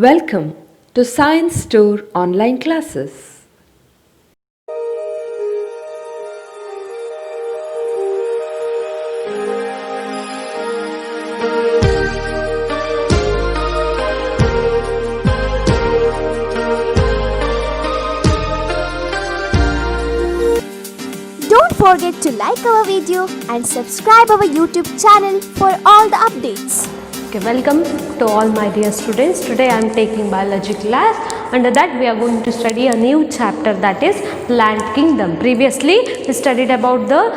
Welcome to Science Store online classes. Don't forget to like our video and subscribe our YouTube channel for all the updates. Okay, welcome to all my dear students. Today I am taking biology class. Under that we are going to study a new chapter, that is plant kingdom. Previously we studied about the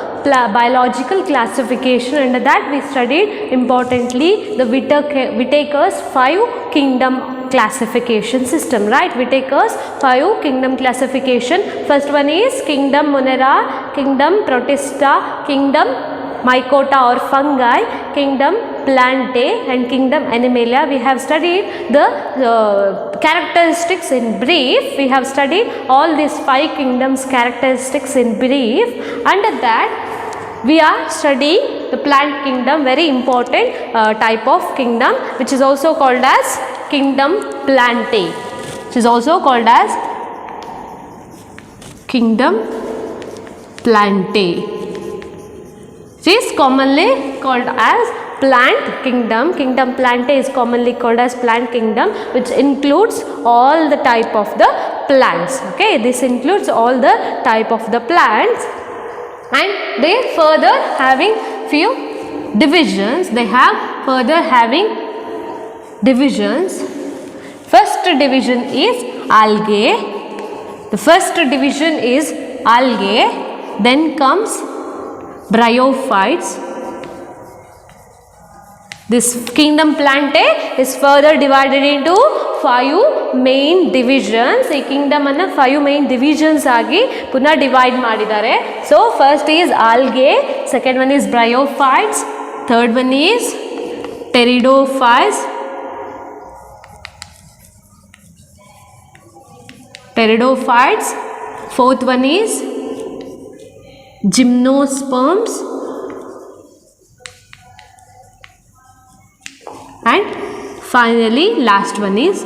biological classification. Under that we studied importantly the Whittaker's 5 kingdom classification system, right? Whittaker's 5 kingdom classification. First one is kingdom Monera, kingdom Protista, kingdom Mycota or fungi, kingdom Plantae and kingdom Animalia. We have studied the characteristics in brief. We have studied all these 5 kingdoms characteristics in brief. Under that we are studying the plant kingdom, very important type of kingdom, which is also called as kingdom Plantae, which is also called as kingdom Plantae. It is commonly called as plant kingdom. Kingdom Plantae is commonly called as plant kingdom, which includes all the type of the plants. Okay, this includes all the type of the plants, and they further having few divisions. They have further having divisions. First division is algae. The first division is algae. Then comes bryophytes. This kingdom Plantae is further divided into 5 main divisions. Ee kingdom anna 5 main divisions agi puna divide madidare. So first is algae, second one is bryophytes, third one is pteridophytes, fourth one is gymnosperms, and finally last one is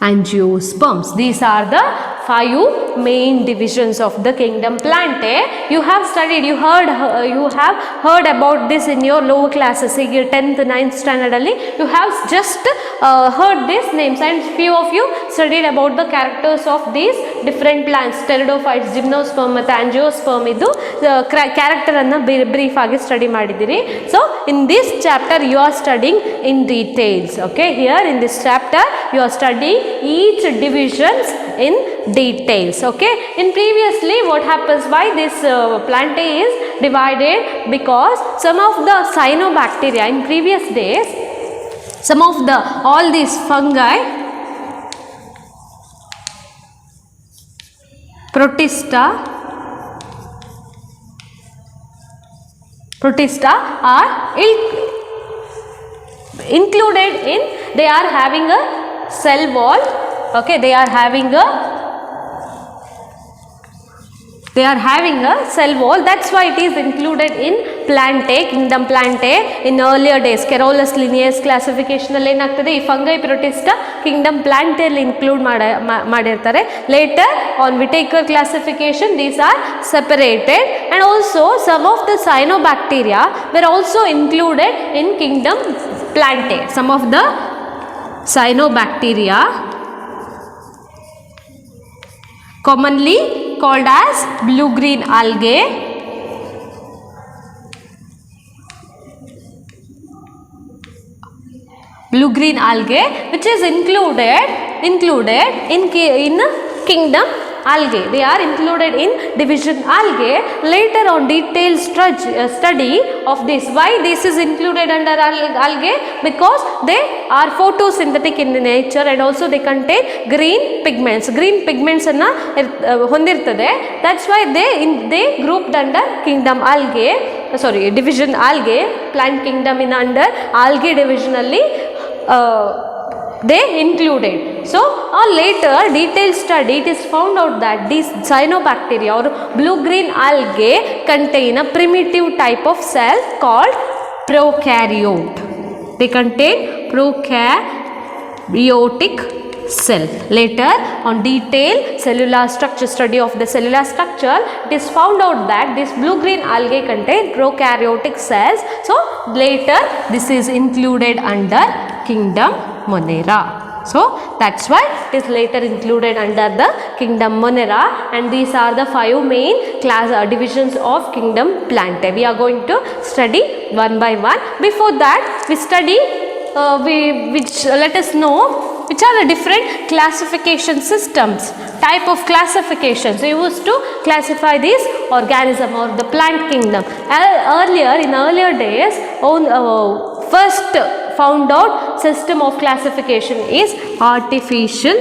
angiosperms. These are the 5 main divisions of the kingdom Plantae. You have studied, you have heard about this in your lower classes, say your 10th, 9th standard alli. You have just heard these names, and few of you studied about the characters of these different plants, pteridophytes, gymnosperm ಮತ್ತು angiosperm ಇದು character ಅನ್ನು brief ಆಗಿ study ಮಾಡಿದಿರಿ. So in this chapter you are studying in details. Okay, here in this chapter you are studying each divisions in details. Okay, in previously what happens, why this Plantae is divided, because some of the cyanobacteria in previous days, some of the all these fungi, Protista are included in, they are having a cell wall. Okay, they are having a cell wall. That's why it is included in Plantae, kingdom Plantae. In earlier days Carolus Linnaeus classification alli enagtade ee fungi Protista kingdom Plantae alli include madirtare. Later on Whittaker classification these are separated, and also some of the cyanobacteria were also included in kingdom Plantae. Some of the cyanobacteria commonly called as blue-green algae, which is included in kingdom algae. They are included in division algae. Later on detailed study of this. Why this is included under algae? Because they are photosynthetic in nature, and also they contain green pigments. Green pigments anna hondirtade. That's why they grouped under kingdom algae. Division algae. Plant kingdom in under algae division alli they included. So later detailed study it is found out that these cyanobacteria or blue-green algae contain a primitive type of cell called prokaryote. They contain prokaryotic cell. Later on detailed cellular structure study of the cellular structure it is found out that this blue-green algae contain prokaryotic cells. So later this is included under kingdom Monera. So that's why it is later included under the kingdom Monera, and these are the 5 main divisions of kingdom Plantae. We are going to study one by one. Before that we study let us know which are the different classification systems, type of classifications used to classify this organism or the plant kingdom. In earlier days, first found out system of classification is artificial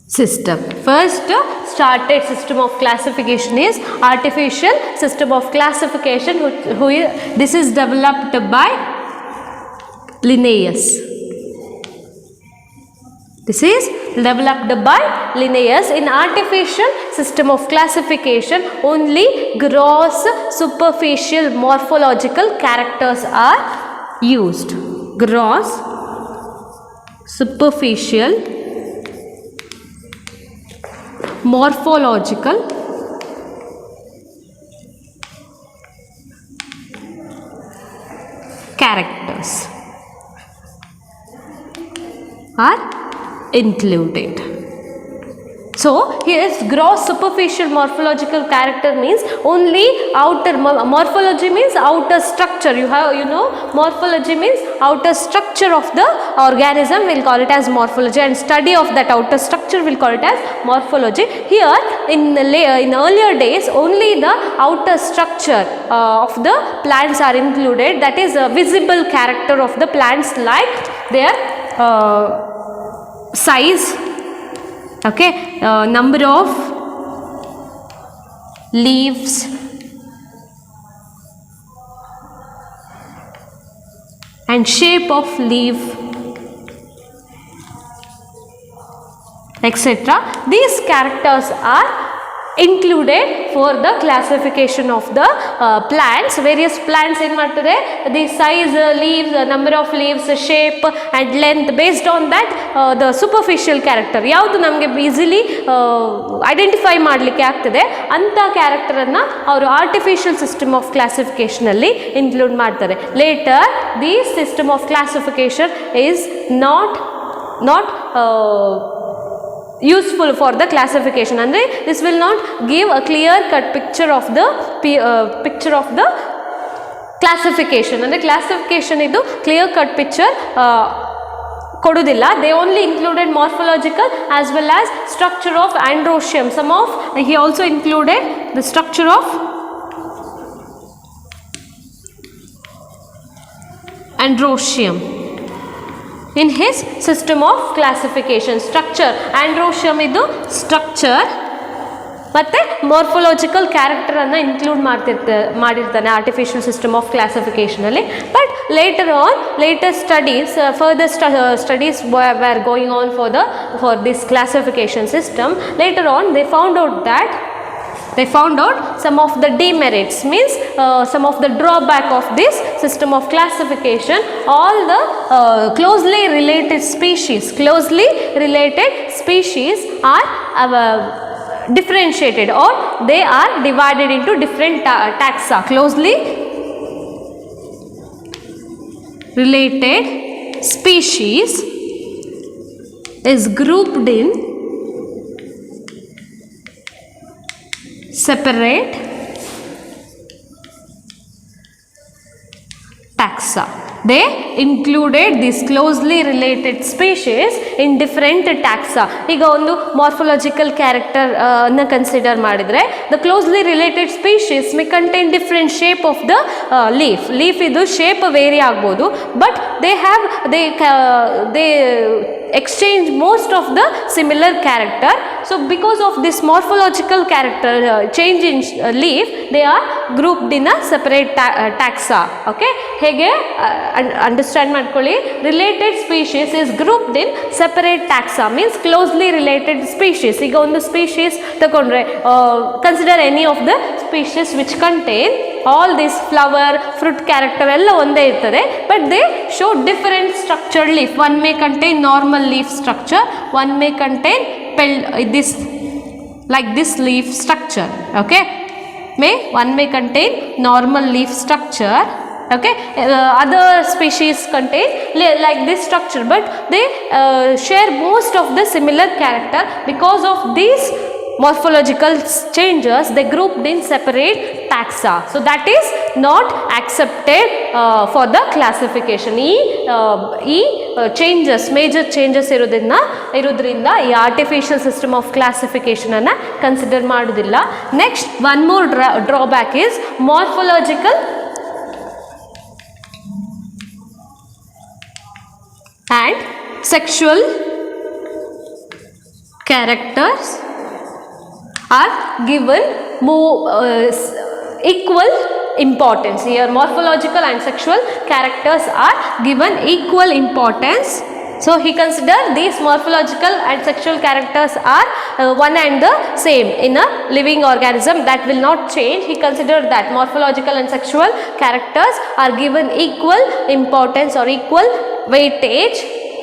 system. First started system of classification is artificial system of classification. This is developed by Linnaeus. This is developed by Linnaeus. In artificial system of classification, only gross superficial morphological characters are used. Gross superficial morphological characters are included. So here gross superficial morphological character means only outer morphology means outer structure. You know morphology means outer structure of the organism, we'll call it as morphology, and study of that outer structure we'll call it as morphology. Here in earlier days only the outer structure of the plants are included, that is a visible character of the plants like their size, okay, number of leaves, and shape of leaf, etc. These characters are included for the classification of the plants. Various plants in ಮಾಡ್ತದೆ the size, leaves, number of leaves, shape and length, based on that the superficial character ಯಾವುದು ನಮಗೆ easily identify ಮಾಡಲಿಕ್ಕೆ ಆಗ್ತದೆ ಅಂತ character ಅನ್ನು ಅವರು artificial system of classification ಅಲ್ಲಿ include ಮಾಡ್ತಾರೆ. Later the system of classification is not useful for the classification, and this will not give a clear cut picture of the classification, and the classification idu clear cut picture kodudilla. They only included morphological as well as structure of androecium. He also included the structure of androecium in his system of classification. Structure androecium idu structure ಮತ್ತೆ morphological character ಅನ್ನು include ಮಾಡಿರ್ತಾನೆ artificial system of classification ಅಲ್ಲಿ. But later studies further studies were going on for this classification system. Later on they found out some of the demerits, means some of the drawback of this system of classification. All the closely related species are differentiated, or they are divided into different taxa. Closely related species is grouped in separate taxa. They included these closely related species in different taxa. ಈಗ ಒಂದು morphological character ಅನ್ನು consider ಮಾಡಿದರೆ the closely related species may contain different shape of the leaf ಇದು shape very ಆಗ್ಬೋದು, but they exchange most of the similar character. So because of this morphological character change in leaf, they are grouped in a separate taxa. Okay, hege understand ಮಾಡ್ಕೊಳ್ಳಿ. Related species is grouped in separate taxa, means closely related species. ಈಗ ಒಂದು species ತಗೊಂಡ್ರೆ consider any of the species which contain all this flower, fruit character ಎಲ್ಲ ಒಂದೇ ಇರ್ತದೆ, but they show different structured leaf. One may contain normal leaf structure, one may contain this like this leaf structure. Okay, one may contain normal leaf structure. Okay, other species contain like this structure, but they share most of the similar character. Because of these morphological changes, they grouped in separate taxa. So that is not accepted for the classification. ಈ changes, major changes ಇರೋದ್ರಿಂದ ಈ artificial system of classification ಅನ್ನು consider ಮಾಡೋದಿಲ್ಲ. Next, one more drawback is morphological and sexual characters are given more equal importance. Here morphological and sexual characters are given equal importance. So he considered these morphological and sexual characters are one and the same in a living organism, that will not change. He considered that morphological and sexual characters are given equal importance or equal weightage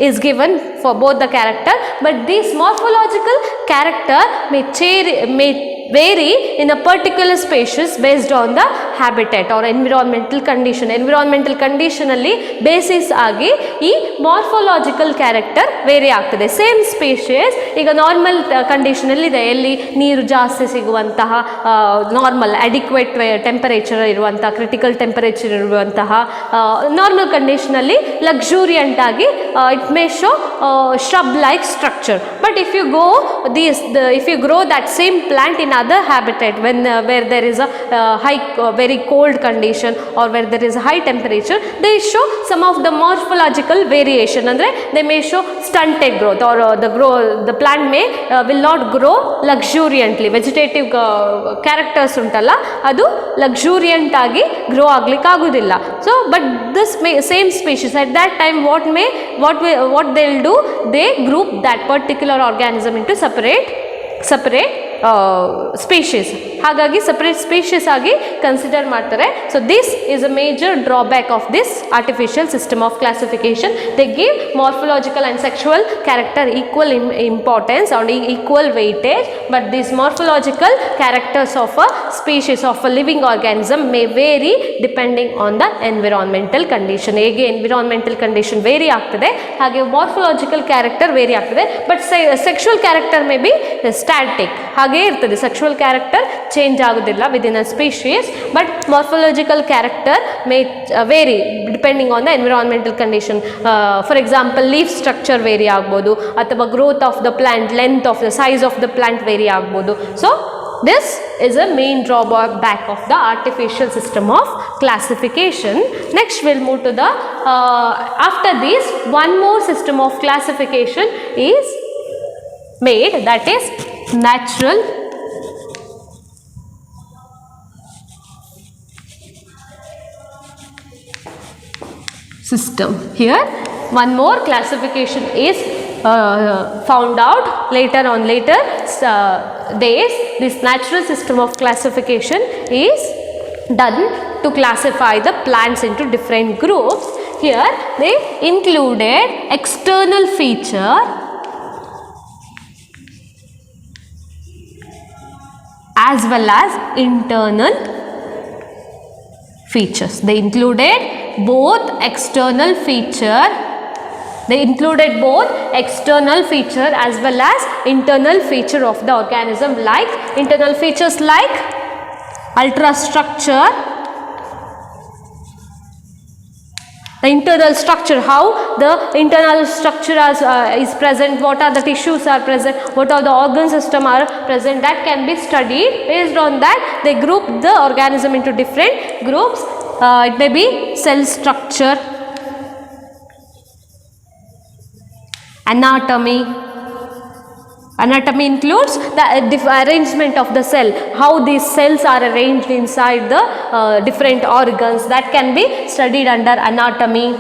is given for both the character, but this morphological character may vary in a particular species based on the habitat or environmental condition. Environmental condition alli basis agi ee morphological character vary ಆಗ್ತದೆ. Same species ಈಗ normal condition ಅಲ್ಲಿ ಇದೆ, ಎಲ್ಲಿ ನೀರು ಜಾಸ್ತಿ ಸಿಗುವಂತಹ normal adequate temperature ಇರುವಂತಹ critical temperature ಇರುವಂತಹ normal condition ಅಲ್ಲಿ luxuriant ಆಗಿ it may show shrub like structure. But if you go if you grow that same plant in other habitat where there is a high very cold condition or where there is a high temperature, they show some of the morphological variation. Andre they may show stunted growth, or the plant may will not grow luxuriantly. Vegetative characters untalla adu luxuriant agi grow ಆಗ್ಲಿಕ್ಕೆ ಆಗುವುದಿಲ್ಲ. So but this same species at that time what they will do, they group that particular organism into separate species. ಹಾಗಾಗಿ separate species ಆಗಿ consider ಮಾಡ್ತಾರೆ. So this is a major drawback of this artificial system of classification. They give morphological and sexual character equal importance or equal weightage, but these morphological characters of a species of a living organism may vary depending on the environmental condition. ಹೇಗೆ environmental condition vary ಆಗ್ತದೆ, ಹಾಗೆ morphological character vary ಆಗ್ತದೆ, but sexual character may be static. ಹಾಗೆ ಇರ್ತದೆ, sexual character change ಆಗೋದಿಲ್ಲ within a species, but morphological character may vary depending on the environmental condition. For example, leaf structure vary ಆಗ್ಬೋದು, ಅಥವಾ growth of the plant, length of the size of the plant vary ಆಗ್ಬೋದು. So this is a main drawback of the artificial system of classification. Next we'll move to the after this one more system of classification is made, that is natural system. Here one more classification is found out later days. This natural system of classification is done to classify the plants into different groups. Here they included external feature as well as internal features. They included both external feature as well as internal feature of the organism, like internal features like ultrastructure, the internal structure, how the internal structure is present, what are the tissues are present, what are the organ system are present, that can be studied. Based on that they group the organism into different groups. It may be cell structure, Anatomy. Anatomy includes the arrangement of the cell, how these cells are arranged inside the different organs, that can be studied under anatomy.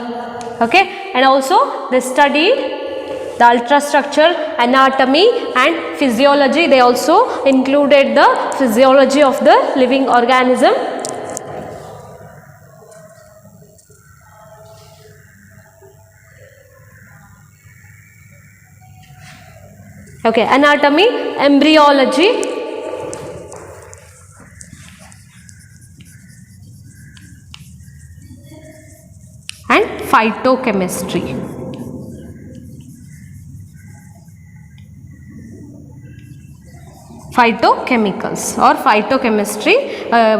Okay, and also they studied the ultrastructure, anatomy and physiology. They also included the physiology of the living organism. Okay, anatomy, embryology, and phytochemistry. Phytochemicals or phytochemistry,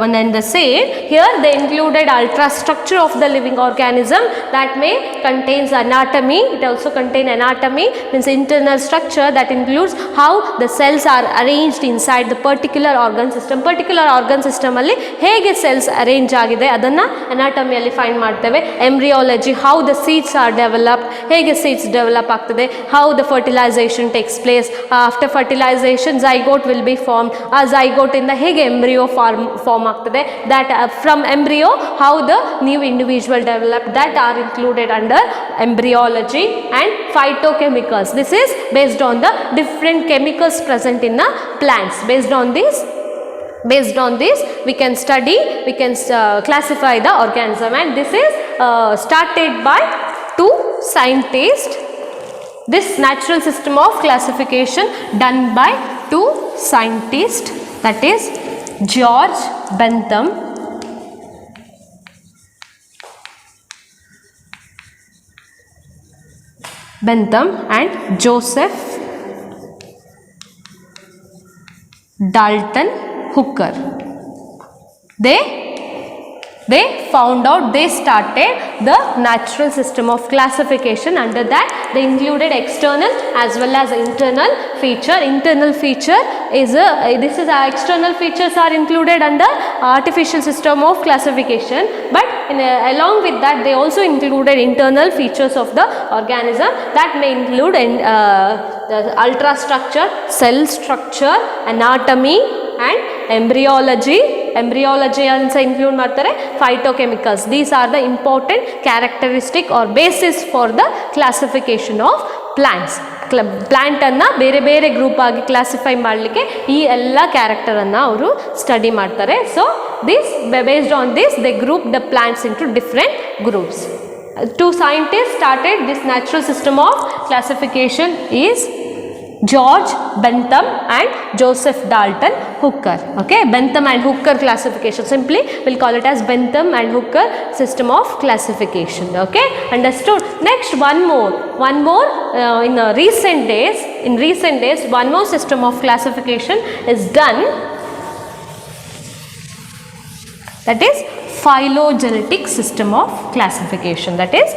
one and the same. Here they included ultrastructure of the living organism, that may contains anatomy. It also contain anatomy, means internal structure, that includes how the cells are arranged inside the particular organ system. Particular organ system alli hege cells arrange agide adanna anatomy alli find ಮಾಡ್ತೇವೆ. Embryology, how the seeds are developed, hege seeds develop ಆಗ್ತದೆ, how the fertilization takes place. After fertilization zygote will be formed. A zygote ಇಂದ ಹೇಗೆ embryo form ಆಗ್ತದೆ, that from embryo how the new individual developed, that are included under embryology. And phytochemicals, this is based on the different chemicals present in the plants. Based on this we can study, we can classify the organism, and this is started by two scientists. This natural system of classification done by two scientists, that is George Bentham and Joseph Dalton Hooker. They found out, they started the natural system of classification. Under that they included external as well as internal feature. Internal feature is external features are included under artificial system of classification, but along with that they also included internal features of the organism, that may include the ultrastructure, cell structure, anatomy and embryology also include ಮಾಡ್ತಾರೆ. Phytochemicals, these are the important characteristic or basis for the classification of plants. Plant ಅನ್ನ ಬೇರೆ ಬೇರೆ group ಆಗಿ classify ಮಾಡಲಿಕ್ಕೆ ಈ ಎಲ್ಲ character ಅನ್ನ ಅವರು ಸ್ಟಡಿ ಮಾಡ್ತಾರೆ. So this based on this they group the plants into different groups. Two scientists started this natural system of classification is George Bentham and Joseph Dalton Hooker. Okay, Bentham and Hooker classification, simply we'll call it as Bentham and Hooker system of classification. Okay, understood. Next, one more in recent days one more system of classification is done, that is phylogenetic system of classification. That is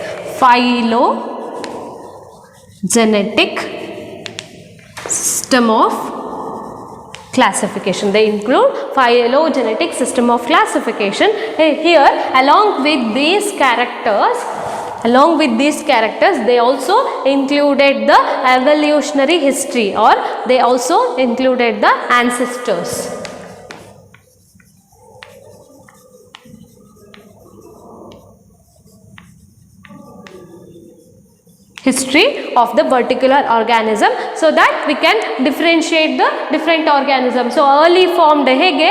phylogenetic system of classification. They include phylogenetic system of classification. Here along with these characters they also included the evolutionary history, or they also included the ancestors. History of the particular organism, so that we can differentiate the different organisms. So early formed hege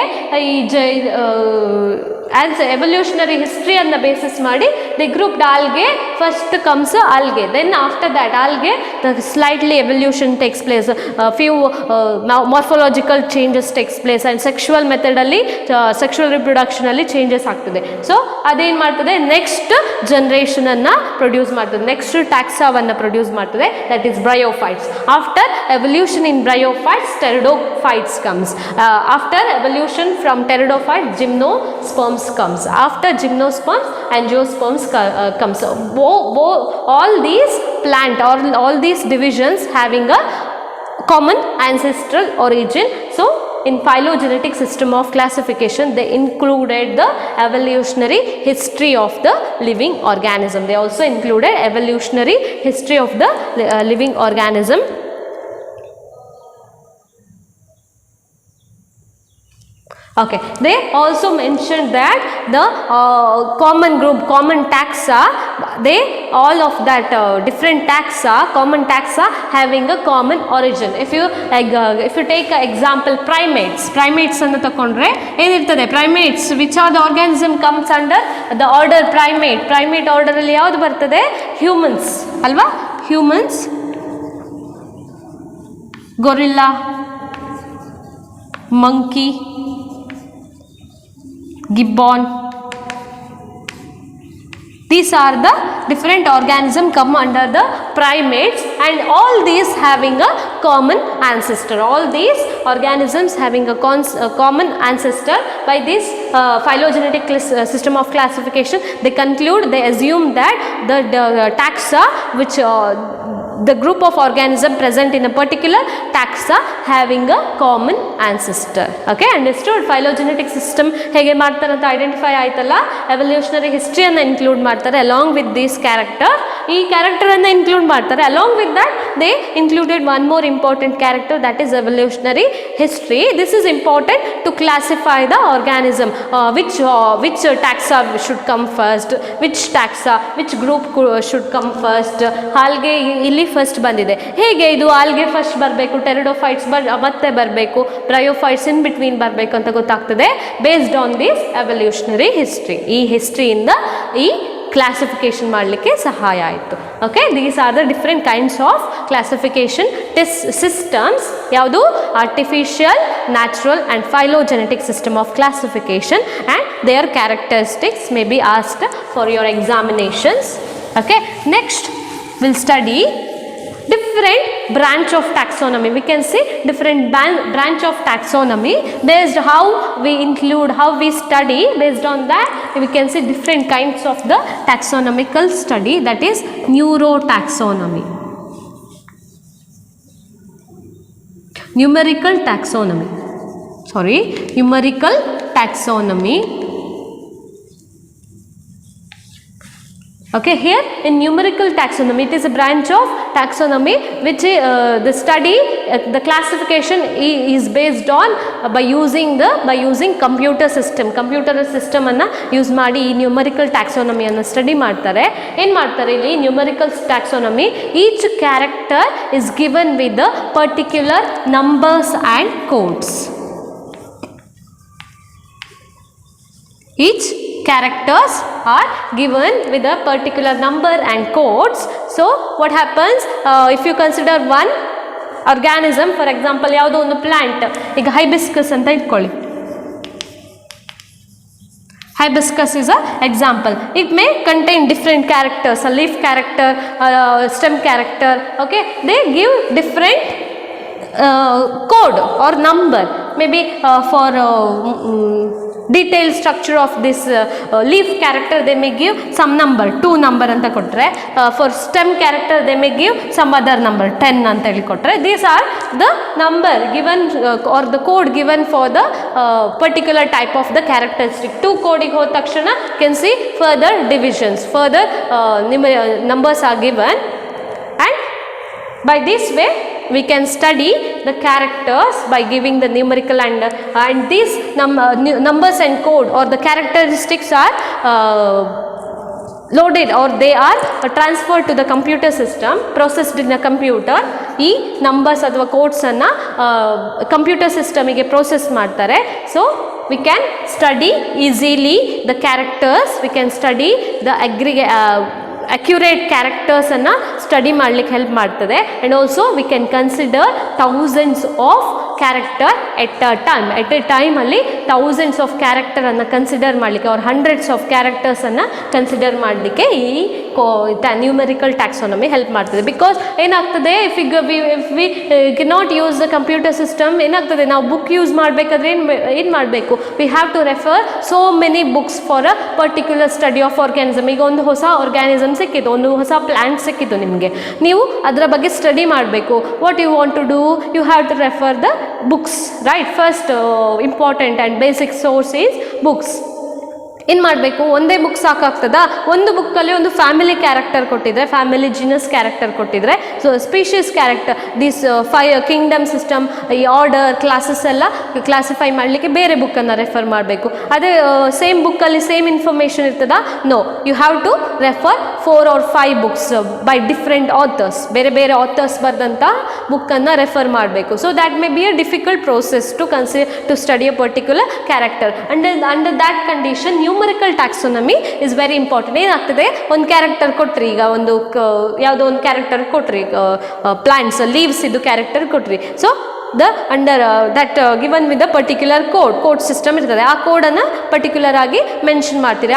as evolutionary history on the basis ಮಾಡಿ they grouped algae. First comes algae, then after that algae the slightly evolution takes place, a few morphological changes takes place, and sexual method alli sexual reproduction alli changes ಆಗ್ತದೆ. So ಅದೇನು ಮಾಡ್ತದೆ, next generation ಅನ್ನ produce ಮಾಡ್ತದೆ, next taxaವನ್ನು produce ಮಾಡ್ತದೆ, that is bryophytes. After evolution in bryophytes, pteridophytes comes. After evolution from pteridophytes, gymnosperms comes. After gymnosperms, angiosperms comes. All these plant or all these divisions having a common ancestral origin. So in phylogenetic system of classification, they included the evolutionary history of the living organism. They also included evolutionary history of the living organism. Okay, they also mentioned that the common group, common taxa, they all of that different taxa, common taxa having a common origin. If you take an example, primates annu takondre enirtade primates, which are the organism comes under the order primate order alli yavadu bartade, humans alva, humans, gorilla, monkey, gibbon. These are the different organisms come under the primates, and all these having a common ancestor. All these organisms having a common ancestor. By this phylogenetic system of classification, they conclude, they assume that the taxa which the group of organism present in a particular taxa having a common ancestor. Okay, understood? Phylogenetic system hege ಮಾಡ್ತಾರೆ ಅಂತ identify ಆಯ್ತಲ್ಲ, evolutionary ಹಿಸ್ಟ್ರಿಯನ್ನು include ಮಾಡ್ತಾರೆ along with this character. ಈ character ಅನ್ನು include ಮಾಡ್ತಾರೆ. along with that they included one more important character, that is evolutionary history. This is important to classify the organism, which taxa should come first, which group should come first. ಹಾಲ್ಗೆ ಇಲ್ಲಿ first ಬಂದಿದೆ, ಹೇಗೆ ಇದು algae first ಬರಬೇಕು, pteridophytes ಮತ್ತೆ ಬರಬೇಕು, bryophytes in between ಬರಬೇಕು ಅಂತ ಗೊತ್ತಾಗ್ತದೆ based on this evolutionary history. ಈ ಹಿಸ್ಟ್ರಿಯಿಂದ ಈ ಕ್ಲಾಸಿಫಿಕೇಶನ್ ಮಾಡಲಿಕ್ಕೆ ಸಹಾಯ ಆಯಿತು. Okay, these are the different kinds of classification systems. ಯಾವುದು? Artificial, natural and phylogenetic system of classification, and their characteristics may be asked for your examinations. Okay, next we'll study different branch of taxonomy. We can see different branch of taxonomy based how we include, how we study. Based on that we can see different kinds of the taxonomical study, that is neurotaxonomy, numerical taxonomy. Okay, here in numerical taxonomy, it is a branch of taxonomy which the study, the classification is based on by using computer system anna use ಮಾಡಿ ಈ numerical taxonomy ಅನ್ನು study ಮಾಡ್ತಾರೆ. ಏನು ಮಾಡ್ತಾರೆ ಇಲ್ಲಿ numerical taxonomy? Each character is given with the particular numbers and codes. Each characters are given with a particular number and codes. So what happens, if you consider one organism, for example ಯಾವುದೋ ಒಂದು plant, ಈಗ hibiscus ಅಂತ ಇಟ್ಕೊಳ್ಳಿ. Hibiscus is a example. It may contain different characters, a leaf character, stem character. Okay, they give different code or number. Maybe for detailed structure of this leaf character they may give some number, 2 number anta kotre. For stem character they may give some other number, 10 anta heli kotre. These are the number given or the code given for the particular type of the characteristic. 2 code ige hod takshana can see further divisions, further numbers are given, and by this way we can study the characters by giving the numerical and these numbers and code or the characteristics are loaded or they are transferred to the computer system, processed in a computer. ಈ numbers ಅಥವಾ codes ಅನ್ನು computer system ಗೆ process ಮಾಡ್ತಾರೆ. So we can study easily the characters, we can study the accurate characters ಅನ್ನು study ಮಾಡಲಿಕ್ಕೆ help ಮಾಡ್ತದೆ. And also we can consider thousands of character at a time ಅಲ್ಲಿ thousands of character ಅನ್ನು consider ಮಾಡಲಿಕ್ಕೆ ಅವ್ರ hundreds of characters ಅನ್ನು consider ಮಾಡಲಿಕ್ಕೆ ಈ ನ್ಯೂಮೆರಿಕಲ್ ಟ್ಯಾಕ್ಸಾನಮಿ ಹೆಲ್ಪ್ ಮಾಡ್ತದೆ. ಬಿಕಾಸ್ ಏನಾಗ್ತದೆ, if we cannot use the computer system, ಏನಾಗ್ತದೆ ನಾವು ಬುಕ್ ಯೂಸ್ ಮಾಡಬೇಕಾದ್ರೆ ಏನು ಮಾಡಬೇಕು, we have to refer so many books for a particular study of organism. ಈಗ ಒಂದು ಹೊಸ ಆರ್ಗ್ಯಾನಿಸಮ್ ಸಿಕ್ಕಿತು, ಒಂದು ಹೊಸ ಪ್ಲಾಂಟ್ ಸಿಕ್ಕಿತು ನಿಮಗೆ, ನಿಮಗೆ. ನೀವು ಅದರ ಬಗ್ಗೆ ಸ್ಟಡಿ ಮಾಡಬೇಕು. What you want to do, you have to refer the books, right. First important and basic source is books. ಏನು ಮಾಡಬೇಕು, ಒಂದೇ ಬುಕ್ ಸಾಕಾಗ್ತದಾ? ಒಂದು ಬುಕ್ಕಲ್ಲಿ ಒಂದು ಫ್ಯಾಮಿಲಿ ಕ್ಯಾರೆಕ್ಟರ್ ಕೊಟ್ಟಿದ್ರೆ, ಫ್ಯಾಮಿಲಿ ಜಿನಸ್ ಕ್ಯಾರೆಕ್ಟರ್ ಕೊಟ್ಟಿದ್ರೆ, so species character, this 5 kingdom system, ಈ ಆರ್ಡರ್ ಕ್ಲಾಸಸ್ ಎಲ್ಲ ಕ್ಲಾಸಿಫೈ ಮಾಡಲಿಕ್ಕೆ ಬೇರೆ ಬುಕ್ಕನ್ನು ರೆಫರ್ ಮಾಡಬೇಕು. ಅದೇ ಸೇಮ್ ಬುಕ್ಕಲ್ಲಿ ಸೇಮ್ ಇನ್ಫಾರ್ಮೇಷನ್ ಇರ್ತದಾ? No, you have to refer 4 or 5 books by different authors, ಬೇರೆ ಬೇರೆ ಆಥರ್ಸ್ ಬರೆದಂಥ ಬುಕ್ಕನ್ನು ರೆಫರ್ ಮಾಡಬೇಕು. So that may be a difficult process to study a particular character. Under that condition numerical taxonomy is very important. ಏನಾಗ್ತದೆ, ಒಂದು character ಕೊಟ್ರಿ, ಈಗ ಒಂದು ಯಾವುದೋ ಒಂದು ಕ್ಯಾರೆಕ್ಟರ್ ಕೊಟ್ರಿ, ಪ್ಲಾಂಟ್ಸ್ ಲೀವ್ಸ್ ಇದು ಕ್ಯಾರೆಕ್ಟರ್ ಕೊಟ್ರಿ. So under that given with the particular code system ಇರ್ತದೆ. ಆ ಕೋಡನ್ನು ಪರ್ಟಿಕ್ಯುಲರ್ ಆಗಿ ಮೆನ್ಷನ್ ಮಾಡ್ತೀರಿ.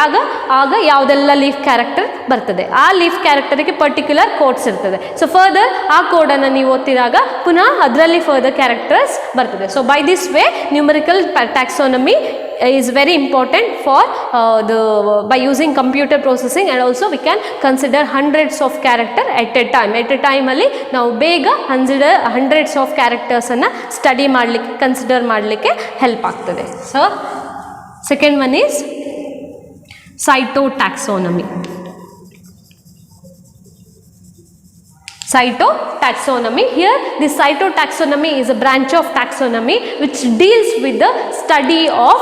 ಆಗ ಯಾವುದೆಲ್ಲ ಲೀಫ್ ಕ್ಯಾರೆಕ್ಟರ್ ಬರ್ತದೆ, ಆ ಲೀಫ್ ಕ್ಯಾರೆಕ್ಟರ್ಗೆ ಪರ್ಟಿಕ್ಯುಲರ್ ಕೋಡ್ಸ್ ಇರ್ತದೆ. ಸೊ ಫರ್ದರ್ ಆ ಕೋಡನ್ನು ನೀವು ಓದ್ತಿದಾಗ ಪುನಃ ಅದರಲ್ಲಿ ಫರ್ದರ್ ಕ್ಯಾರೆಕ್ಟರ್ಸ್ ಬರ್ತದೆ. So by this way numerical taxonomy is very important for by using computer processing, and also we can consider hundreds of character at a time ಅಲ್ಲಿ ನಾವು ಬೇಗ hundreds of characters ಅನ್ನು ಸ್ಟಡಿ ಮಾಡಲಿಕ್ಕೆ, consider ಮಾಡಲಿಕ್ಕೆ help ಆಗ್ತದೆ. So second one is cytotaxonomy. Cytotaxonomy. Here the cytotaxonomy is a branch of taxonomy which deals with the study of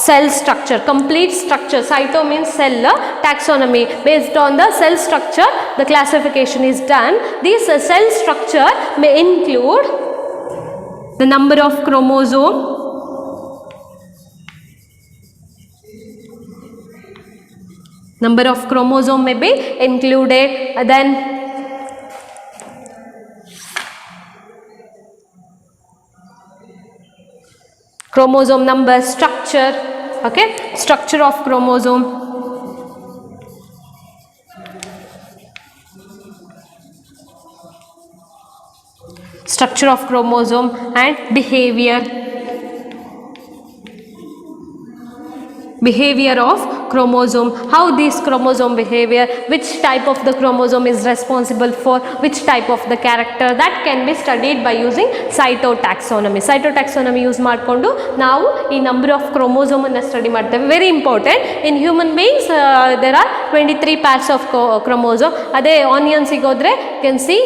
cell structure, complete structure. Cyto means cell, taxonomy based on the cell structure the classification is done. This cell structure may include the number of chromosome, may be included, then chromosome number, structure, okay, structure of chromosome, and behavior of chromosome, how these chromosome behavior, which type of the chromosome is responsible for which type of the character, that can be studied by using cytotaxonomy. Cytotaxonomy use ಮಾಡಿಕೊಂಡು ನಾವು ಈ number of chromosome ಅನ್ನು study ಮಾಡ್ತೇವೆ. Very important. In human beings there are 23 pairs of chromosome. ಅದೇ ಆನಿಯನ್ಸಿಗೆ ಹೋದರೆ can see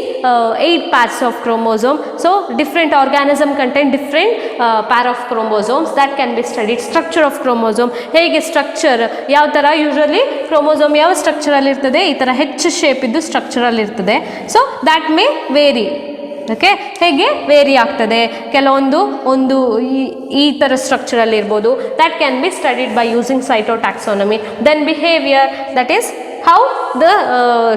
8 pairs of chromosome. So different organism contain different pair of chromosomes that can be studied. Structure of chromosome, ಹೇಗೆ structure ಯಾವ ಥರ, usually chromosome ಯಾವ ಸ್ಟ್ರಕ್ಚರಲ್ಲಿ ಇರ್ತದೆ, ಈ ಥರ ಹೆಚ್ಚು ಶೇಪ್ ಇದ್ದು ಸ್ಟ್ರಕ್ಚರಲ್ಲಿ ಇರ್ತದೆ. So that may vary, okay, ಹೇಗೆ ವೇರಿ ಆಗ್ತದೆ. ಕೆಲವೊಂದು ಈ ಥರ ಸ್ಟ್ರಕ್ಚರಲ್ಲಿ ಇರ್ಬೋದು. That can be studied by using cytotaxonomy. Then behaviour, that is how the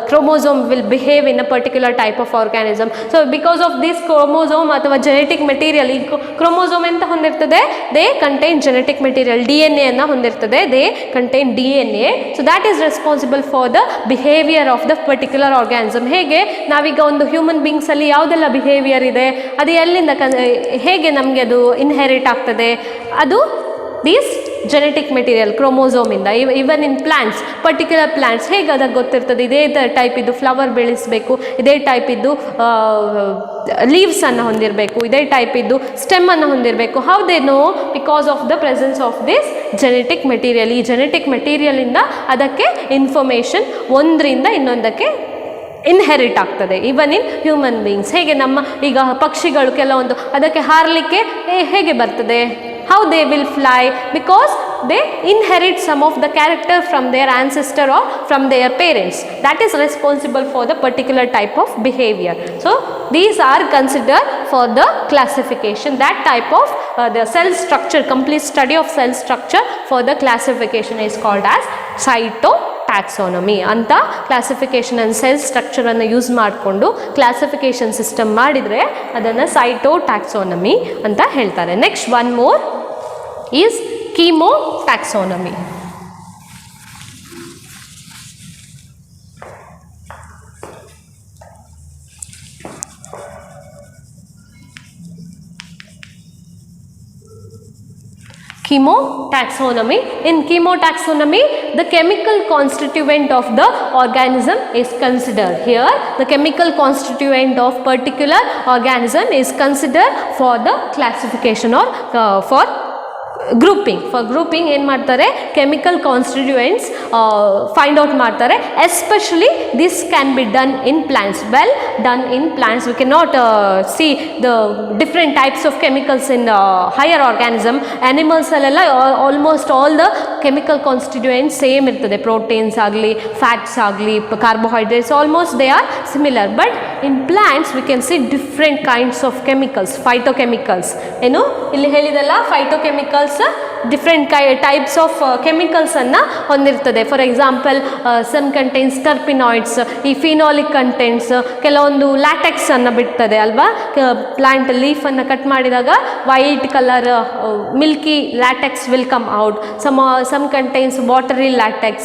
chromosome will behave in a particular type of organism. So because of this chromosome ಅಥವಾ genetic material, ಈ chromosome ಅಂತ ಹೊಂದಿರ್ತದೆ, they contain genetic material, DNA ಅನ್ನು ಹೊಂದಿರ್ತದೆ, they contain DNA. So that is responsible for the behavior of the particular organism. ಹೇಗೆ ನಾವೀಗ ಒಂದು human beings ಅಲ್ಲಿ ಯಾವುದೆಲ್ಲ ಬಿಹೇವಿಯರ್ ಇದೆ, ಅದು ಎಲ್ಲಿಂದ ಹೇಗೆ ನಮಗೆ ಅದು ಇನ್ಹೆರಿಟ್ ಆಗ್ತದೆ, ಅದು these genetic material chromosome ಇಂದ. ಇವನ್ ಇನ್ ಪ್ಲಾಂಟ್ಸ್, ಪರ್ಟಿಕ್ಯುಲರ್ ಪ್ಲಾಂಟ್ಸ್ ಹೇಗೆ ಅದಕ್ಕೆ ಗೊತ್ತಿರ್ತದೆ, ಇದೇ ಟೈಪ್ ಇದ್ದು ಫ್ಲವರ್ ಬೆಳೆಸಬೇಕು, ಇದೇ ಟೈಪ್ ಇದ್ದು ಲೀವ್ಸ್ ಅನ್ನು ಹೊಂದಿರಬೇಕು, ಇದೇ ಟೈಪ್ ಇದ್ದು ಸ್ಟೆಮ್ ಅನ್ನು ಹೊಂದಿರಬೇಕು. How they know? Because of the presence of this genetic material. ಈ ಜೆನೆಟಿಕ್ ಮೆಟೀರಿಯಲಿಂದ ಅದಕ್ಕೆ ಇನ್ಫಾರ್ಮೇಷನ್ ಒಂದರಿಂದ ಇನ್ನೊಂದಕ್ಕೆ ಇನ್ಹೆರಿಟ್ ಆಗ್ತದೆ. ಇವನ್ ಇನ್ ಹ್ಯೂಮನ್ ಬೀಯಿಂಗ್ಸ್. ಹೇಗೆ ನಮ್ಮ ಈಗ ಪಕ್ಷಿಗಳು ಕೆಲವೊಂದು ಅದಕ್ಕೆ ಹಾರಲಿಕ್ಕೆ ಹೇಗೆ ಬರ್ತದೆ, how they will fly, because they inherit some of the character from their ancestor or from their parents. That is responsible for the particular type of behavior. So these are considered for the classification. That type of the cell structure, complete study of cell structure for the classification is called as cytotaxonomy. ಅಂತ classification and sell structure ಅನ್ನು use ಮಾಡಿಕೊಂಡು classification system ಮಾಡಿದರೆ ಅದನ್ನು cytotaxonomy ಅಂತ ಹೇಳ್ತಾರೆ. Next one more is Chemo Taxonomy. Chemo Taxonomy. In Chemo Taxonomy, the chemical constituent of the organism is considered. Here, the chemical constituent of particular organism is considered for the classification or for grouping. For grouping ಏನು ಮಾಡ್ತಾರೆ, chemical constituents find out ಮಾಡ್ತಾರೆ. Especially this can be done in plants. Well done in plants. We cannot see the different types of chemicals in higher organism. Animals ಅಲ್ಲೆಲ್ಲ almost all the chemical constituents same ಇರ್ತದೆ. Proteins ಆಗಲಿ, fats ಆಗಲಿ, carbohydrates, almost they are similar. But in plants we can see different kinds of chemicals, phytochemicals. ಏನು ಇಲ್ಲಿ ಹೇಳಿದಲ್ಲ, phytochemicals different types of chemicals ಅನ್ನು ಹೊಂದಿರ್ತದೆ. For example some contains ಟರ್ಪಿನಾಯ್ಡ್ಸ್, ಈ phenolic contents, ಕೆಲವೊಂದು ಲ್ಯಾಟೆಕ್ಸ್ ಅನ್ನು ಬಿಡ್ತದೆ ಅಲ್ವಾ. ಪ್ಲಾಂಟ್ ಲೀಫ್ ಅನ್ನು ಕಟ್ ಮಾಡಿದಾಗ white colour Milky latex will come out. some contains watery latex.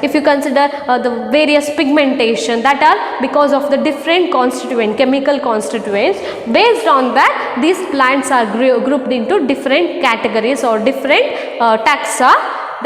If you consider the various pigmentation, that are because of the different constituent, chemical constituents. Based on that, these plants are grouped into different categories or different taxa.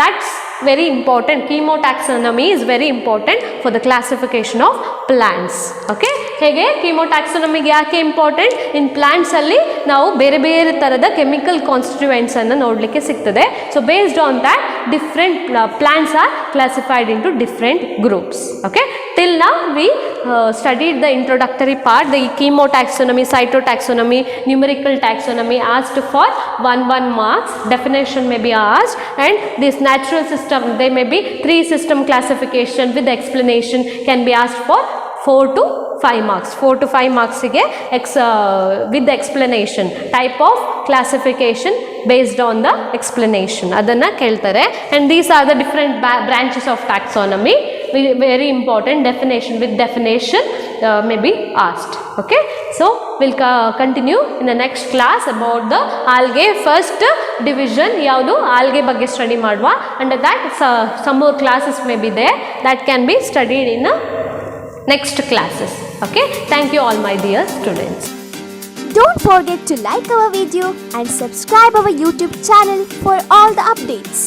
That's very important. Chemo taxonomy is very important for the classification of plants. Okay, ಹೇಗೆ chemo taxonomy ಯಾಕೆ important, ಇನ್ plants ಅಲ್ಲಿ ನಾವು ಬೇರೆ ಬೇರೆ ತರದ chemical constituents ಅನ್ನು ನೋಡಲಿಕ್ಕೆ ಸಿಗ್ತದೆ. So based on that different plants are classified into different groups. Okay, till now we studied the introductory part, the chemo taxonomy, cytotaxonomy, numerical taxonomy asked for 1 marks. Definition may be asked, and this natural system, they may be 3 system classification with explanation can be asked for 4 to 5 marks. 4 to 5 marks ಗೆ with the explanation, type of classification based on the explanation ಅದನ್ನು ಕೇಳ್ತಾರೆ. and these are the different branches of taxonomy. Very important. Definition, with definition may be asked. Okay, so we'll continue in the next class about the algae. First division ಯಾವುದು, algae ಬಗ್ಗೆ study ಮಾಡುವ. under that some more classes may be there that can be studied in next classes. Okay, thank you all my dear students. Don't forget to like our video and subscribe our YouTube channel for all the updates.